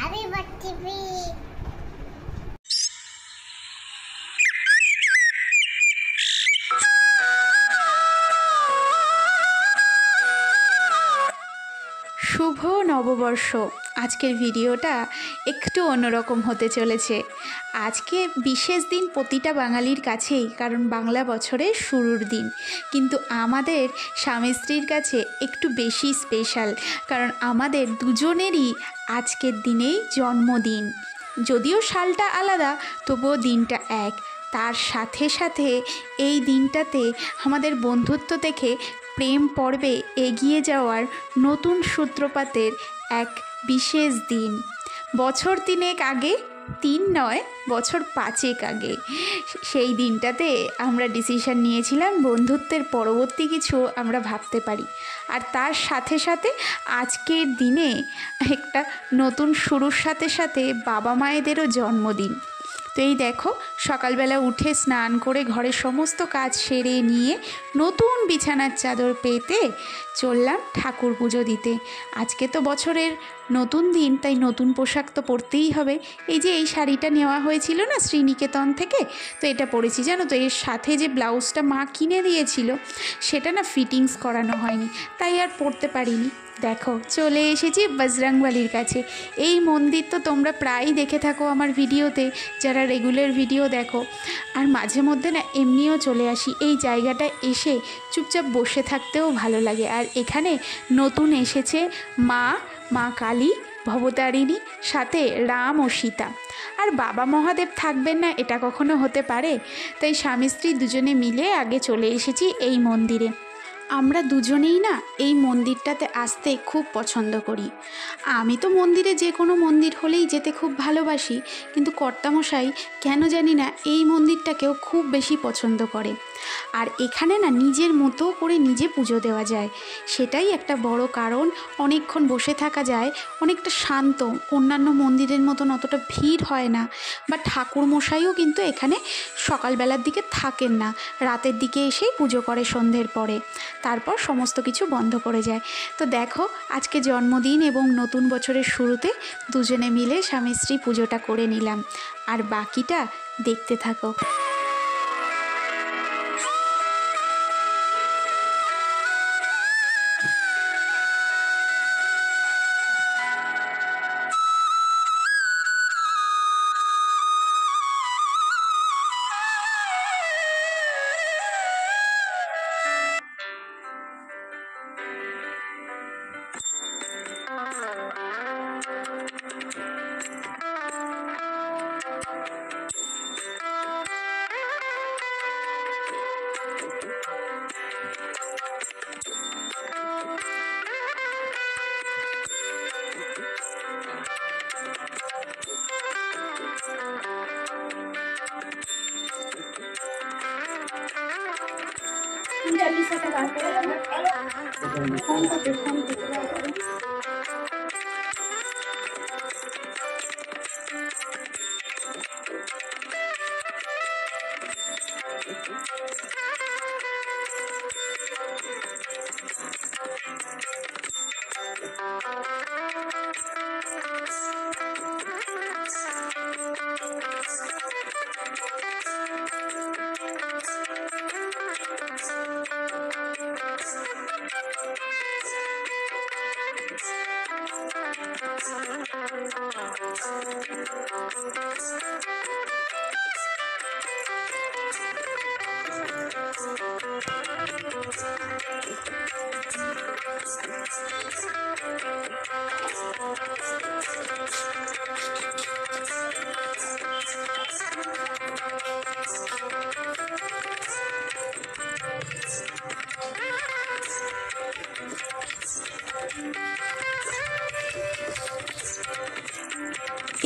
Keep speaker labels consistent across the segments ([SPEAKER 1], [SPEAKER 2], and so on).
[SPEAKER 1] Habiba TV।
[SPEAKER 2] শুভ নববর্ষ। আজকের ভিডিওটা একটু অন্যরকম হতে চলেছে। আজকে বিশেষ দিন প্রতিটা বাঙালির কাছেই, কারণ বাংলা বছরের শুরুর দিন। কিন্তু আমাদের স্বামী স্ত্রীর কাছে একটু বেশি স্পেশাল, কারণ আমাদের দুজনেরই আজকের দিনেই জন্মদিন। যদিও সালটা আলাদা, তবুও দিনটা এক। তার সাথে সাথে এই দিনটাতে আমাদের বন্ধুত্ব থেকে প্রেম পর্বে এগিয়ে যাওয়ার নতুন সূত্রপাতের এক বিশেষ দিন। বছর 3 আগে, 3 নয়, বছর 5 আগে সেই দিনটাতে আমরা ডিসিশন নিয়েছিলাম বন্ধুত্বের পরবর্তী কিছু আমরা ভাবতে পারি। আর তার সাথে সাথে আজকের দিনে একটা নতুন শুরুর সাথে সাথে বাবা মায়েদেরও জন্মদিন। তো এই দেখো, সকালবেলা উঠে স্নান করে ঘরের সমস্ত কাজ সেরে নিয়ে নতুন বিছানার চাদর পেতে চললাম ঠাকুর পুজো দিতে। আজকে তো বছরের নতুন দিন, তাই নতুন পোশাক তো পরতেই হবে। এই যে এই শাড়িটা নেওয়া হয়েছিল না শ্রীনিকেতন থেকে, তো এটা পরেছি। জানো তো, এর সাথে যে ব্লাউজটা মা কিনে দিয়েছিল সেটা না ফিটিংস করানো হয়নি, তাই আর পরতে পারিনি। দেখো, চলে এসেছি বজরংবলির কাছে। এই মন্দির তো তোমরা প্রায়ই দেখে থাকো আমার ভিডিওতে, যারা রেগুলার ভিডিও দেখো। আর মাঝে মধ্যে না এমনিও চলে আসি। এই জায়গাটা এসে চুপচাপ বসে থাকতেও ভালো লাগে। আর এখানে নতুন এসেছে মা কালী, ভবতারিণী, সাথে রাম ও সীতা। আর বাবা মহাদেব থাকবেন না, এটা কখনো হতে পারে? তাই স্বামী স্ত্রী দুজনে মিলে আগে চলে এসেছি এই মন্দিরে। আমরা দুজনেই না এই মন্দিরটাতে আসতে খুব পছন্দ করি। আমি তো মন্দিরে যে কোনো মন্দির হলেই যেতে খুব ভালোবাসি, কিন্তু কর্তামশাই কেন জানি না এই মন্দিরটাকেও খুব বেশি পছন্দ করে। আর এখানে না নিজের মতো করে নিজে পুজো দেওয়া যায়, সেটাই একটা বড় কারণ। অনেকক্ষণ বসে থাকা যায়, অনেকটা শান্ত। অন্যান্য মন্দিরের মতন অতটা ভিড় হয় না। বা ঠাকুরমশাইও কিন্তু এখানে সকালবেলার দিকে থাকেন না, রাতের দিকে এসেই পুজো করে সন্ধ্যের পরে, তারপর সমস্ত কিছু বন্ধ করে যায়। তো দেখো, আজকে জন্মদিন এবং নতুন বছরের শুরুতে দুজনে মিলে স্বামী স্ত্রী পুজোটা করে নিলাম। আর বাকিটা দেখতে থাকো।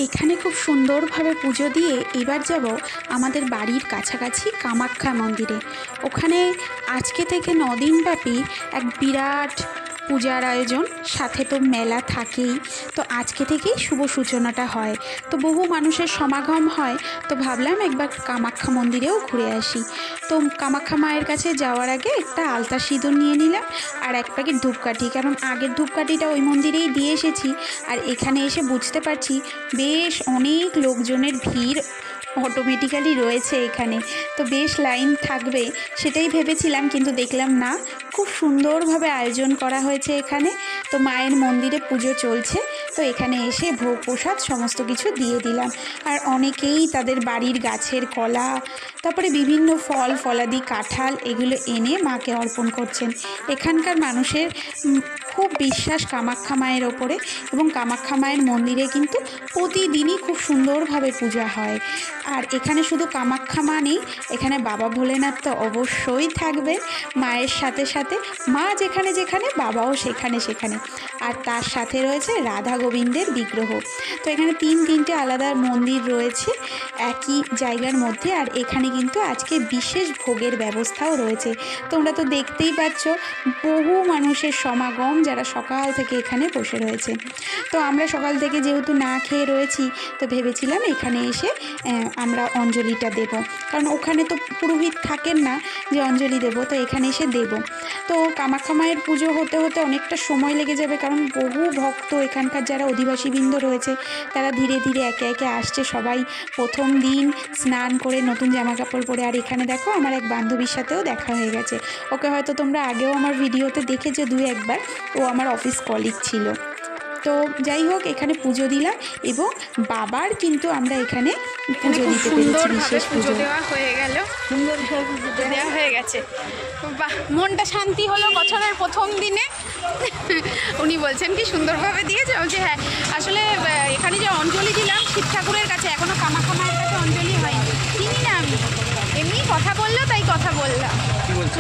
[SPEAKER 2] এখানে খুব সুন্দরভাবে পুজো দিয়ে এবার যাব আমাদের বাড়ির কাছাকাছি কামাখ্যা মন্দিরে। ওখানে আজকে থেকে 9 দিন ব্যাপী এক বিরাট পূজার আয়োজন, সাথে তো মেলা থাকেই। তো আজকে থেকেই শুভ সূচনাটা হয়, তো বহু মানুষের সমাগম হয়। তো ভাবলাম একবার কামাখ্যা মন্দিরেও ঘুরে আসি। তো কামাখ্যা মায়ের কাছে যাওয়ার আগে একটা আলতা সিঁদুর নিয়ে নিলাম আর এক প্যাকেট ধূপকাঠি, কারণ আগের ধূপকাঠিটা ওই মন্দিরেই দিয়ে এসেছি। আর এখানে এসে বুঝতে পারছি বেশ অনেক লোকজনের ভিড় অটোমেটিক্যালি রয়েছে এখানে, তো বেশ লাইন থাকবে সেটাই ভেবেছিলাম, কিন্তু দেখলাম না, খুব সুন্দরভাবে আয়োজন করা হয়েছে এখানে। তো মায়ের মন্দিরে পুজো চলছে, তো এখানে এসে ভোগ প্রসাদ সমস্ত কিছু দিয়ে দিলাম। আর অনেকেই তাদের বাড়ির গাছের কলা, তারপরে বিভিন্ন ফল ফলাদি, কাঁঠাল এগুলো এনে মাকে অর্পণ করছেন। এখানকার মানুষের খুব বিশ্বাস কামাখ্যা মায়ের ওপরে, এবং কামাখ্যা মায়ের মন্দিরে কিন্তু প্রতিদিনই খুব সুন্দরভাবে পূজা হয়। আর এখানে শুধু কামাখ্যা মা নেই, এখানে বাবা ভোলেনাথ তো অবশ্যই থাকবে মায়ের সাথে সাথে। মা যেখানে যেখানে বাবাও সেখানে সেখানে। আর তার সাথে রয়েছে রাধা গোবিন্দের বিগ্রহ। তো এখানে তিনটে আলাদা মন্দির রয়েছে একই জায়গার মধ্যে। আর এখানে কিন্তু আজকে বিশেষ ভোগের ব্যবস্থাও রয়েছে। তোমরা তো দেখতেই পাচ্ছ বহু মানুষের সমাগম, যারা সকাল থেকে এখানে বসে রয়েছে। তো আমরা সকাল থেকে যেহেতু না খেয়ে রয়েছি, তো ভেবেছিলাম এখানে এসে আমরা অঞ্জলিটা দেব, কারণ ওখানে তো পুরোহিত থাকেন না যে অঞ্জলি দেব, তো এখানে এসে দেব। তো কামাখ্যা মায়ের পুজো হতে হতে অনেকটা সময় লেগে যাবে, কারণ বহু ভক্ত এখানকার যারা অধিবাসীবৃন্দ রয়েছে তারা ধীরে ধীরে একে একে আসছে। সবাই প্রথম দিন স্নান করে নতুন জামা কাপড় পরে। আর এখানে দেখো আমার এক বান্ধবীর সাথেও দেখা হয়ে গেছে, ওকে হয়তো তোমরা আগেও আমার ভিডিওতে দেখেছো দুই একবার, ও আমার অফিস কলিগ ছিল। তো যাই হোক, এখানে পুজো দিলাম এবং বাবার কিন্তু আমরা এখানে পুজো দিতে পেরেছি। বিশেষ পুজো দেওয়া হয়ে গেল, সুন্দরভাবে পুজো দেওয়া হয়ে গেছে। বাহ, মনটা শান্তি হলো বছরের প্রথম দিনে। উনি বলছেন কি সুন্দরভাবে দিয়েছে, বলছে হ্যাঁ। আসলে এখানে যে অঞ্জলি দিলাম শিব ঠাকুরের কাছে, এখনও কামাখ্যা মায়ের কাছে অঞ্জলি হয়নি, চিনি না আমি, এমনি কথা বললো তাই কথা বললাম।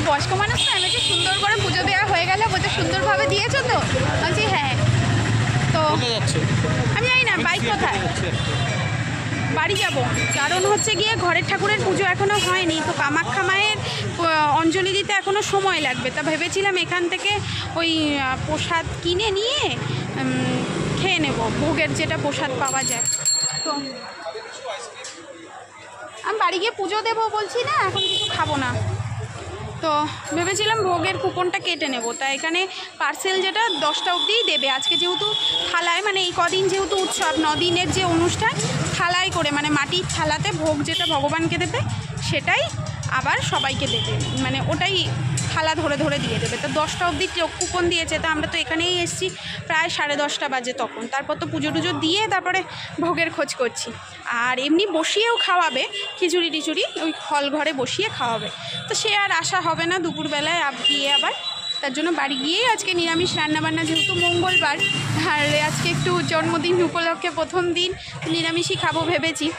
[SPEAKER 2] বয়স্ক মানুষ তো, আমি বলছি সুন্দর করে পুজো দেওয়া হয়ে গেল, বলছে সুন্দরভাবে দিয়েছো তো, বলছি হ্যাঁ। তো আমি জানি না বাইক কোথায়, বাড়ি যাব, কারণ হচ্ছে গিয়ে ঘরের ঠাকুরের পুজো এখনও হয়নি, তো কামাখ্যা মায়ের অঞ্জলি দিতে এখনও সময় লাগবে। তা ভেবেছিলাম এখান থেকে ওই প্রসাদ কিনে নিয়ে খেয়ে নেব, ভোগের যেটা প্রসাদ পাওয়া যায়। তো আমি বাড়ি গিয়ে পুজো দেবো বলছি না, এখন কিছু খাবো না। তো ভেবেছিলাম ভোগের কুপনটা কেটে নেব। তা এখানে পার্সেল যেটা 10টা অবধিই দেবে। আজকে যেহেতু থালায়, মানে এই কদিন যেহেতু উৎসব, 9 দিনের যে অনুষ্ঠান, থালায় করে, মানে মাটির থালাতে ভোগ যেটা ভগবানকে দেবে সেটাই আবার সবাইকে দেবে, মানে ওটাই থালা ধরে ধরে দিয়ে দেবে। তো 10টা অবধি কুপন দিয়েছে। তো আমরা তো এখানেই এসেছি প্রায় 10:30 বাজে তখন। তারপর তো পুজো টুজো দিয়ে তারপরে ভোগের খোঁজ করছি। আর এমনি বসিয়েও খাওয়াবে, খিচুড়ি টিচুড়ি ওই হল ঘরে বসিয়ে খাওয়াবে। তো সে আর আসা হবে না দুপুরবেলায় গিয়ে আবার, তার জন্য বাড়ি গিয়েই আজকে নিরামিষ রান্নাবান্না, যেহেতু মঙ্গলবার আর আজকে একটু জন্মদিন উপলক্ষে প্রথম দিন নিরামিষই খাবো ভেবেছি।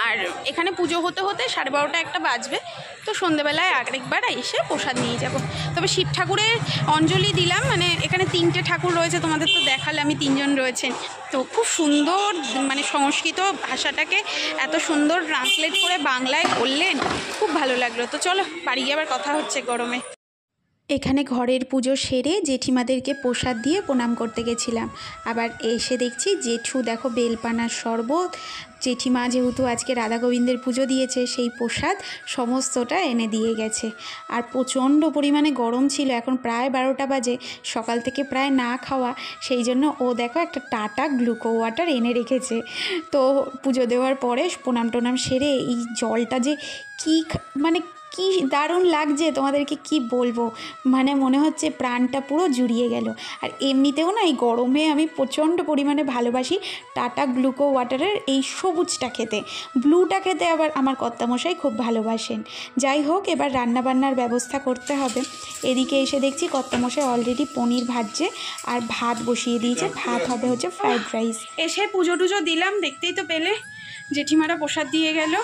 [SPEAKER 2] আর এখানে পুজো হতে হতে 12:30 একটা বাজবে। তো সন্ধেবেলায় আরেকবার এসে প্রসাদ নিয়ে যাব। তবে শিব ঠাকুরের অঞ্জলি দিলাম, মানে এখানে 3টে ঠাকুর রয়েছে, তোমাদের তো দেখালে আমি 3জন রয়েছেন। তো খুব সুন্দর, মানে সংস্কৃত ভাষাটাকে এত সুন্দর ট্রান্সলেট করে বাংলায় বললেন, খুব ভালো লাগলো। তো চলো বাড়ি গিয়ে আবার কথা হচ্ছে গরমে। এখানে ঘরের পুজো সেরে জেঠিমাদেরকে প্রসাদ দিয়ে প্রণাম করতে গেছিলাম। আবার এসে দেখছি জেঠু দেখো বেলপানার শরবত, জেঠিমা যেহেতু আজকে রাধা গোবিন্দের পুজো দিয়েছে সেই প্রসাদ সমস্তটা এনে দিয়ে গেছে। আর প্রচণ্ড পরিমাণে গরম ছিল, এখন প্রায় 12টা বাজে, সকাল থেকে প্রায় না খাওয়া, সেই জন্য ও দেখো একটা টাটা গ্লুকো ওয়াটার এনে রেখেছে। তো পুজো দেওয়ার পরে প্রণাম টোনাম সেরে এই জলটা যে কী মানে কি দারুণ লাগছে, তোমাদেরকে কি বলবো, মানে মনে হচ্ছে প্রাণটা পুরো জুড়িয়ে গেল। আর এমনিতেও না এই গরমে আমি প্রচণ্ড পরিমাণে ভালোবাসি টাটা গ্লুকো ওয়াটারের এই সবুজটা খেতে, ব্লুটা খেতে আবার আমার কর্তামশাই খুব ভালোবাসেন। যাই হোক, এবার রান্নাবান্নার ব্যবস্থা করতে হবে। এদিকে এসে দেখছি কর্তামশাই অলরেডি পনির ভাজছে আর ভাত বসিয়ে দিয়েছে, ভাত হবে হচ্ছে ফ্রাইড রাইস। এসে পুজো টুজো দিলাম, দেখতেই তো পেলে জেঠিমারা প্রসাদ দিয়ে গেল।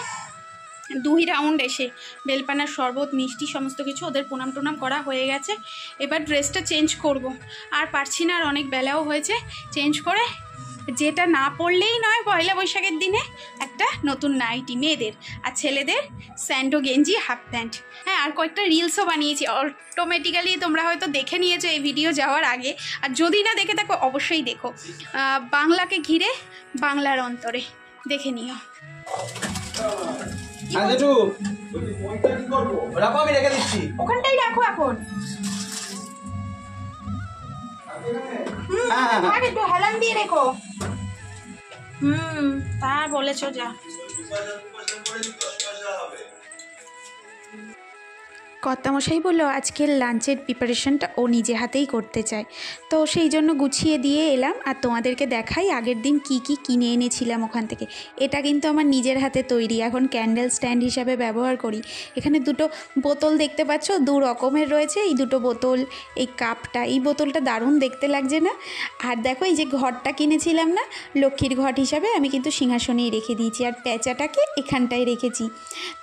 [SPEAKER 2] 2 রাউন্ড এসে বেলপানার শরবত, মিষ্টি সমস্ত কিছু ওদের প্রণাম টোনাম করা হয়ে গেছে। এবার ড্রেসটা চেঞ্জ করব, আর পারছি না, আর অনেক বেলাও হয়েছে। চেঞ্জ করে যেটা না পরলেই নয় পয়লা বৈশাখের দিনে, একটা একটা নতুন নাইটি মেয়েদের, আর ছেলেদের স্যান্ডো গেঞ্জি হাফ প্যান্ট। হ্যাঁ, আর কয়েকটা রিলসও বানিয়েছি, অটোমেটিক্যালি তোমরা হয়তো দেখে নিয়েছো এই ভিডিও যাওয়ার আগে, আর যদি না দেখে থাকো অবশ্যই দেখো। বাংলাকে ঘিরে বাংলার অন্তরে, দেখে নিও। ওখানটাই রাখো এখন। একটু হেলান দিয়ে রেখো। তা বলেছো, যা। কর্তামশাই বললো আজকের লাঞ্চের প্রিপারেশনটা ও নিজে হাতেই করতে চায়, তো সেই জন্য গুছিয়ে দিয়ে এলাম। আর তোমাদেরকে দেখাই আগের দিন কি কি কিনে এনেছিলাম ওখান থেকে। এটা কিন্তু আমার নিজের হাতে তৈরি, এখন ক্যান্ডেল স্ট্যান্ড হিসাবে ব্যবহার করি। এখানে দুটো বোতল দেখতে পাচ্ছ, দু রকমের রয়েছে এই দুটো বোতল। এই কাপটা, এই বোতলটা দারুণ দেখতে লাগছে না? আর দেখো এই যে ঘরটা কিনেছিলাম না, লক্ষ্মীর ঘট হিসাবে, আমি কিন্তু সিংহাসনেই রেখে দিয়েছি, আর প্যাঁচাটাকে এখানটায় রেখেছি।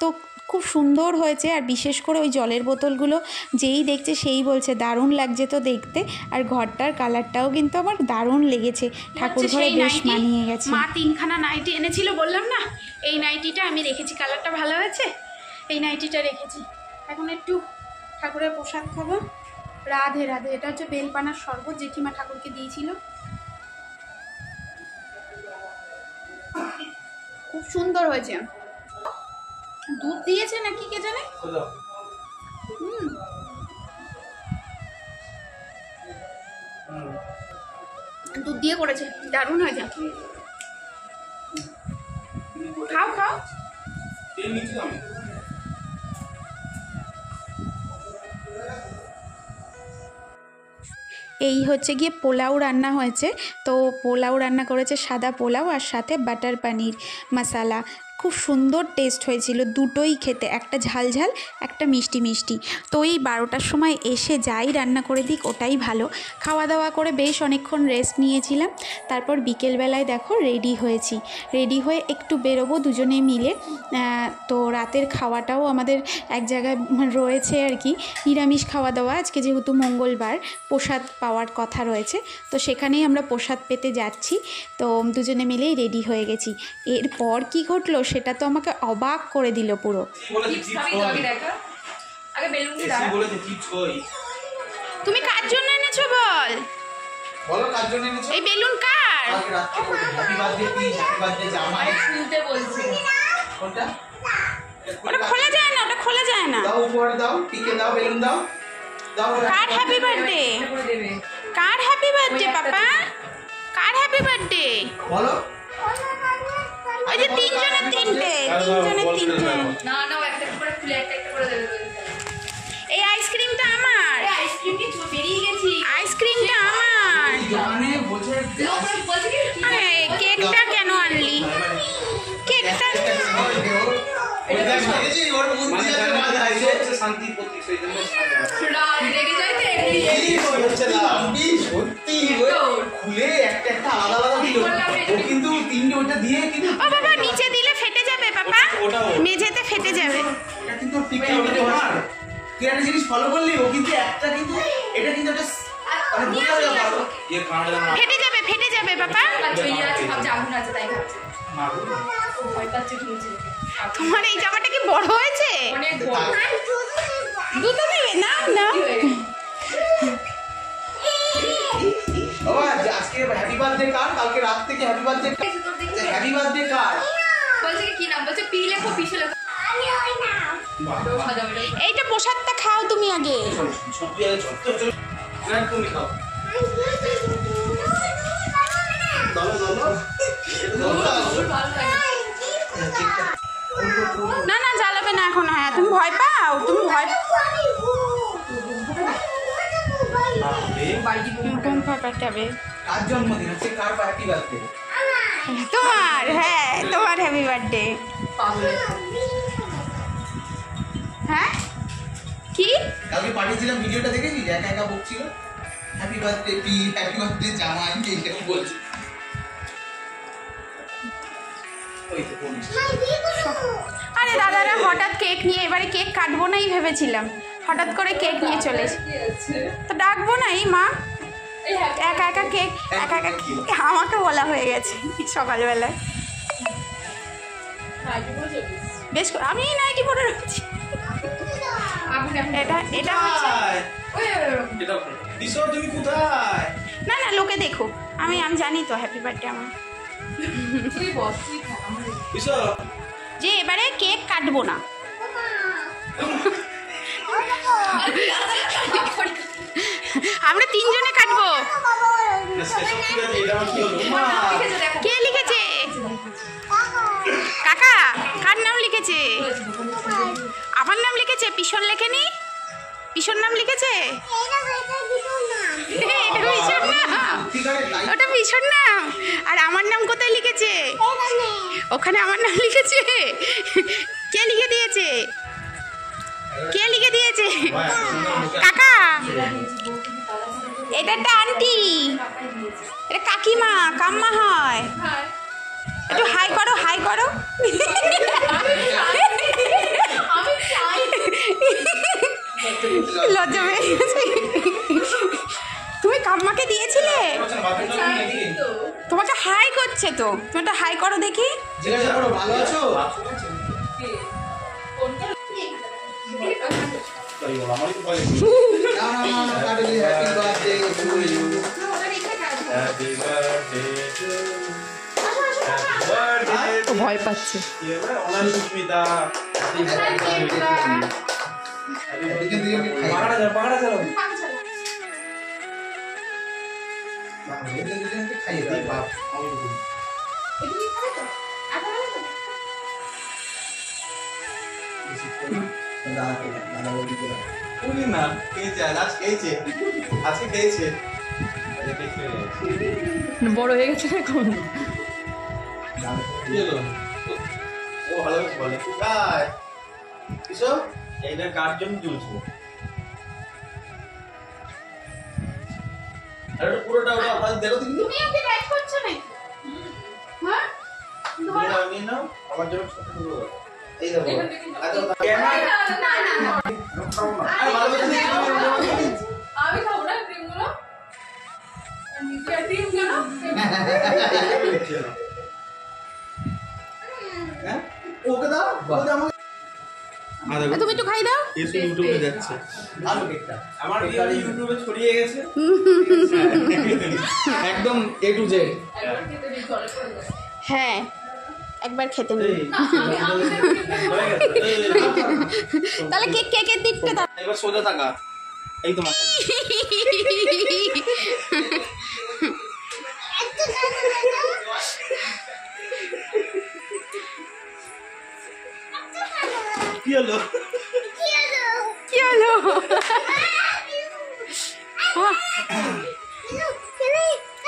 [SPEAKER 2] তো খুব সুন্দর হয়েছে। আর বিশেষ করে ওই জলের বোতলগুলো যেই দেখছে সেই বলছে দারুণ লাগছে তো দেখতে। আর ঘরটার কালারটাও কিন্তু আমার দারুণ লেগেছে, ঠাকুর ঘরে বেশ মানিয়ে গেছে। মা 3খানা নাইটি এনেছিল বললাম না, এই নাইটিটা আমি রেখেছি, কালারটা ভালো হয়েছে, এই নাইটিটা রেখেছি। এখন একটু ঠাকুরের প্রসাদ খাবো। রাধে রাধে। এটা হচ্ছে বেলপানার শরবত, জেঠিমা ঠাকুরকে দিয়েছিল, খুব সুন্দর হয়েছে। দুধ দিয়েছে নাকি কে জানে। দুধ দিয়ে করেছে, দারুণ হয়েছে। খাও খাও। এই হচ্ছে গিয়ে পোলাও রান্না হয়েছে। তো পোলাও রান্না করেছে, সাদা পোলাও, আর সাথে বাটার পানির মশালা। খুব সুন্দর টেস্ট হয়েছিল দুটোই খেতে, একটা ঝাল ঝাল, একটা মিষ্টি মিষ্টি। তো এই 12টার সময় এসে যাই রান্না করে দিক ওটাই ভালো। খাওয়া দাওয়া করে বেশ অনেকক্ষণ রেস্ট নিয়েছিলাম। তারপর বিকেলবেলায় দেখো রেডি হয়েছি, রেডি হয়ে একটু বেরোবো দুজনে মিলে। তো রাতের খাওয়াটাও আমাদের এক জায়গায় রয়েছে আর কি, নিরামিষ খাওয়া দাওয়া। আজকে যেহেতু মঙ্গলবার, প্রসাদ পাওয়ার কথা রয়েছে, তো সেখানেই আমরা প্রসাদ পেতে যাচ্ছি। তো দুজনে মিলেই রেডি হয়ে গেছি। এরপর কি ঘটলো সেটা তো আমাকে অবাক করে দিল পুরো। তুমি কার জন্য এনেছো বল? বলো কার জন্য এনেছো? এই বেলুন কার? হ্যাপি বার্থডে কি? হ্যাপি বার্থডে জামাই খুলতে বলছি। কোনটা? ওটা খোলা যায় না, ওটা খোলা যায় না। দাও উপরে দাও, টিকে দাও, বেলুন দাও। দাও। কার হ্যাপি বার্থডে? কার হ্যাপি বার্থডে পাপা? কার হ্যাপি বার্থডে? বলো। ওই যে তিনজনের তিনটে। না না, একটা করে খুলে একটা করে দেবে। এই আইসক্রিমটা আমার। আইসক্রিমটি বেরিয়ে গেছি। আইসক্রিমটা আমার। জানে বলছে আরে কেকটা কেন আনলি? কেকটা ওই দেখ দেখেছি ওর মধ্যে আছে বাধা আছে, শান্তি প্রতীক, সেই জন্য রাগ রেগে যাইতে এই হচ্ছে না। সত্যি খুলে একটা একটা আলাদা আলাদা দিল ও, কিন্তু তিনটে ওটা দিয়ে কিন্তু ও বাবা নিচে দিলে ফেটে যাবে পাপা, মেঝেতে ফেটে যাবে। এটা কিন্তু ঠিক হবে না। তুই একটা জিনিস ফলো করলি, ও কিন্তু একটা কিন্তু এটা কিন্তু একটা মানে বোঝা যাবে পারো এই কাঁড়া ফেটে যাবে, ফেটে যাবে পাপা। চইয়া আছে সব জামুন আছে তাই ভাবছি মাগো ভয় পাচ্ছে শুনছি। তোমার এই জামাটা কি বড় হয়েছে? অনেক বড়। দুটো নেবে না না বাবা। আজকে হ্যাপি বার্থডে কার? কালকে রাত থেকে হ্যাপি বার্থডে, হ্যাপি বার্থডে কার বলছে কি নাম বলছে? পি লেখো, পিছে লেখো। এইটা প্রসাদটা খাও তুমি আগে। তুমি খাও। না না জ্বালাবে না এখন। হ্যাঁ তুমি ভয় পাও, তুমি ভয় তোমার। হ্যাঁ তোমার হ্যাপি বার্থডে। হ্যাঁ কি কালকে পাঠিয়েছিলাম ভিডিওটা দেখেছিস? একা একা বকছিল হ্যাপি বার্থডে পি, হ্যাপি বার্থডে জামাই, এইরকম বলছি। আরে দাদারা হঠাৎ কেক নিয়ে, এবারে কেক কাটবো নাই ভেবেছিলাম, হঠাৎ করে কেক নিয়ে চলে তো ডাকবো না। এই মা একা একা কেক, একা একা আমাকে বলা হয়ে গেছে সকালবেলায়। বেশ আমি নাইটি পরে রয়েছি। এটা এটা হচ্ছে না না লোকে দেখো, আমি জানি তো হ্যাপি বার্থডে আমার। যে এবারে কেক কাটবো না, আমরা 3 জনে কাটবো। কে লিখেছে? কাকা কার নাম লিখেছে? আমার নাম লিখেছে, পিছন লেখেনি? পিছন নাম লিখেছে? ওটা পিছন নাম। আর আমার নাম কোথায় লিখেছে? ওখানে আমার নাম লিখেছে। কে লিখে দিয়েছে? কে লিখে দিয়েছে? কাকা, এটা একটা আন্টি, এটা কাকিমা, কাম্মা হয়। একটু হাই করো, হাই করো। লজ্জা পেয়ে গেছে। তুমি কাম্মাকে দিয়েছিলে? তোমাকে হাই করছে তো, তুমি একটা হাই করো দেখি।
[SPEAKER 1] ভালো আছো?
[SPEAKER 2] ভয় পাচ্ছে। বড় হয়ে গেছে এখন।
[SPEAKER 1] এইটা কার জন্য চলছে? পুরোটা ওটা আপনার দেখো তুমি
[SPEAKER 2] ওকে গাইড করছো নাকি? হ্যাঁ
[SPEAKER 1] আমি নাও আমার জন্য ছোট ছোট এই দেখো
[SPEAKER 3] আমি খাবো না ক্রিমগুলো। ক্রিম কেন?
[SPEAKER 1] ওকে দাও, ওকে আমাকে
[SPEAKER 2] তুমি একটু খাই দাও।
[SPEAKER 1] এসে ইউটিউবে যাচ্ছে ভালো কেকটা, আমার ইউটিউবে ছড়িয়ে গেছে একদম A to Z।
[SPEAKER 2] হ্যাঁ একবার খেতে নেই। তাহলে কেকের দিকটা দাও।
[SPEAKER 1] এবার সোজা থাকা, এই তোমার কি হলো?
[SPEAKER 2] কি হলো?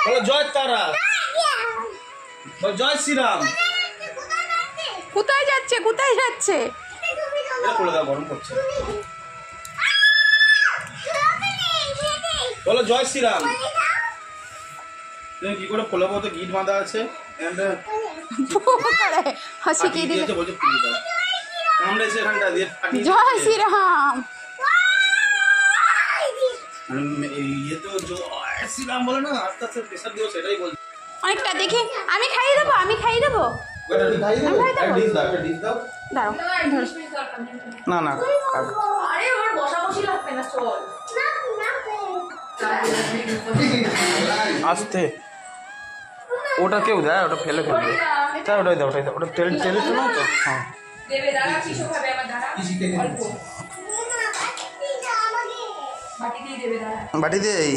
[SPEAKER 1] বলো জয় তারা, বলো জয় শ্রীরাম।
[SPEAKER 2] কোথায় যাচ্ছে? কোথায় যাচ্ছে?
[SPEAKER 1] করে দাও, গরম করছে। বলো জয় শ্রীরাম। তুমি কি করে ফোলাবো? তো গিট বাঁধা আছে।
[SPEAKER 2] শিখিয়ে দিলে।
[SPEAKER 1] বলছে ফুল দাও, আমরা এসে এখানটা দিয়ে
[SPEAKER 2] জয় শ্রীরাম।
[SPEAKER 1] ইয়ে তো জয় শ্রীরাম বলে না, আস্তে আস্তে প্রেশার দিও, সেটাই বলছি।
[SPEAKER 2] অনেকটা দেখে আমি খাইয়ে দেবো, আমি খাইয়ে দেবো। দাঁড়াও
[SPEAKER 1] না না
[SPEAKER 3] আরে ওর বসাবসি লাগবে না, চল।
[SPEAKER 1] আস্তে, ওটা কেউ দেয়, ওটা ফেলে ফেলবে। তাই ওটাই দাও, ওটাই দাও, ওটা তেল তেলে তো না তো। হ্যাঁ
[SPEAKER 3] দেবে, দাঁড়া কিছু খাবে আমার, দাঁড়া অল্প বাটি দিয়ে দেবে, দাঁড়া
[SPEAKER 1] বাটি দে, এই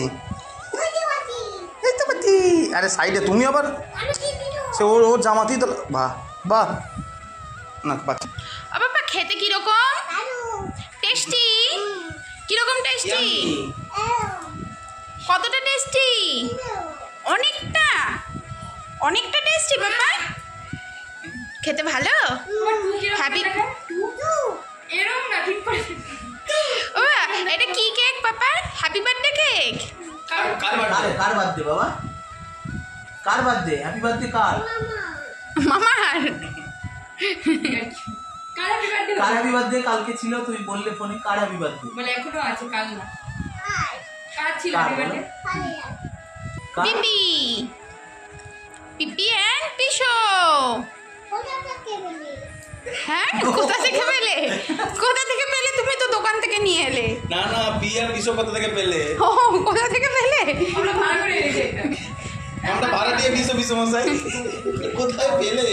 [SPEAKER 1] তো বাটি। আরে সাইডে তুমি আবার সে ওর জামাতেই তো। বাহ বাহ, না বাচ্চা
[SPEAKER 2] বাবা খেতে কিরকম? টেস্টি? কিরকম টেস্টি? কতটা টেস্টি? অনেকটা, অনেকটা টেস্টি বাবা। খেতে ভালো? হ্যাপি
[SPEAKER 3] এরকম না, ঠিক করে।
[SPEAKER 2] ও এটা কি কেক বাবা? Happy birthday cake?
[SPEAKER 4] কার বার্থডে বাবা? কার বার্থডে? হ্যাপি বার্থডে কার?
[SPEAKER 2] মামার।
[SPEAKER 3] কার হ্যাপি বার্থডে?
[SPEAKER 4] কার হ্যাপি বার্থডে কালকে ছিল, তুমি বললে ফোনে কার হ্যাপি বার্থডে?
[SPEAKER 3] বলে এখনো আছে, কাল না। কার ছিল হ্যাপি বার্থডে?
[SPEAKER 2] পিপি, পিপি এন্ড পিশো। হ্যাঁ কোথা থেকে পেলে? কোথা থেকে পেলে? তুমি তো দোকান থেকে নিয়ে এলে।
[SPEAKER 1] না না বিয়ার বিষ কোথা থেকে পেলে?
[SPEAKER 2] ও কোথা থেকে পেলে?
[SPEAKER 3] আমরা ভাড়া করে এনেছি এটা।
[SPEAKER 1] আমরা ভাড়া দিয়ে বিষ মশাই কোথায় পেলে?